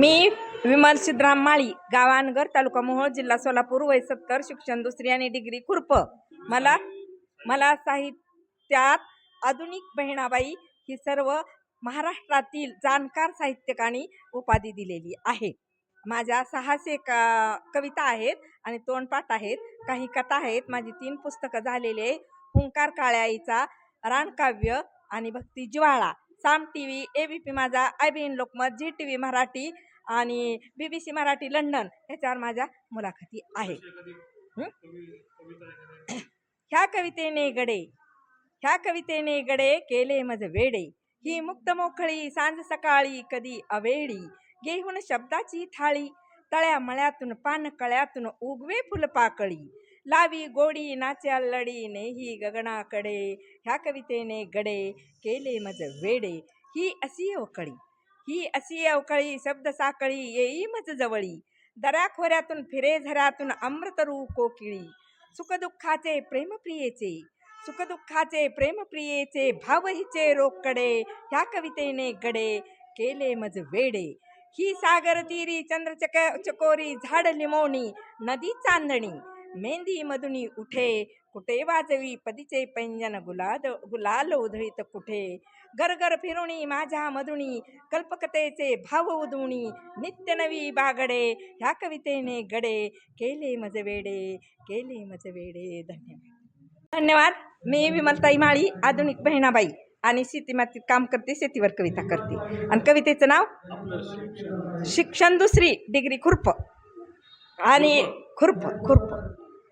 मी विमल सिद्धराम माळी, गावानगर, तालुका मोहोळ, जिल्हा सोलापूर, वय 70, शिक्षण दुसरी आणि डिग्री खुरप। मला साहित्यात आधुनिक बहिणाबाई ही सर्व महाराष्ट्रातील जाणकार साहित्यिकांनी उपाधी दिलेली आहे। माझ्या 600 कविता आहेत आणि तोंडपाठ आहेत, काही कथा आहेत। माझी 3 पुस्तकं झालेले: हुंकार काळ्या आईचा, रानकाव्य आणि भक्ती जिव्हाळा। Saam TV, ABP Majha, IBN Lokmat, Zee TV Marathi आणि BBC मराठी लंडन ह्याच्यावर माझ्या मुलाखती आहेत। ह्या कवितेने गडे केले मज वेडे, ही मुक्त मोकळी सांज सकाळी कधी अवेळी, घेऊन शब्दाची थाळी, तळ्या मळ्यातून पान कळ्यातून उगवे फुलपाकळी, लावी गोडी नाचे अल्लडी नेही गगनाकडे, ह्या कवितेने गडे केले मज वेडे, ही असी अवकळी शब्द साकळी येई मज जवळी, दऱ्याखोऱ्यातून फिरे झऱ्यातून अमृतरू कोकिळी, सुखदुःखाचे प्रेमप्रियेचे भाव हिचे रोकडे, ह्या कवितेने गडे केले मज वेडे, ही सागर तीरी चंद्र चकोरी झाड लिमोणी नदी चांदणी, मेंदी मधुनी उठे कुठे वाजवी पदीचे पैंजन, गुलाल उधळीत कुठे, गरगर फिरुणी माझ्या मधुणी कल्पकतेचे भाव उधुणी, नित्य नवी बागडे, ह्या कवितेने गडे केले मज वेडे, धन्यवाद। मी विमलताई माळी, आधुनिक बहिणाबाई आणि शेतीमातीत काम करते, शेतीवर कविता करते आणि कवितेचं नाव शिक्षण दुसरी डिग्री खुरप।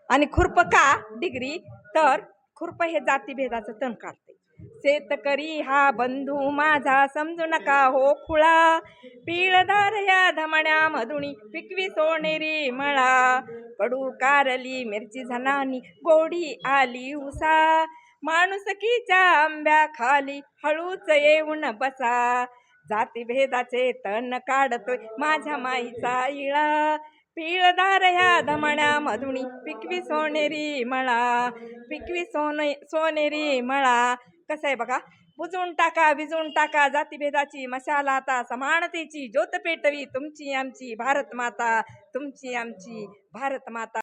आणि खुरप का डिग्री, तर खुरप हे जातीभेदाचं तण काढते। शेतकरी हा बंधू माझा समजू नका हो खुळा, पीळदार या धमण्या मधुणी पिकवी सोनेरी मळा, कडू कारली मिरची झणानी गोडी आली उसा, माणुसकीच्या आंब्या खाली हळूच येऊन बसा, जातीभेदाचे तण काढतोय माझ्या माईचा इळा, पीळदार ह्या धमण्या मधुणी पिकवी सोनेरी मळा, कसं आहे बघा, विजून टाका जातीभेदाची मशाल आता, समानतेची ज्योत पेटवी तुमची आमची भारत माता,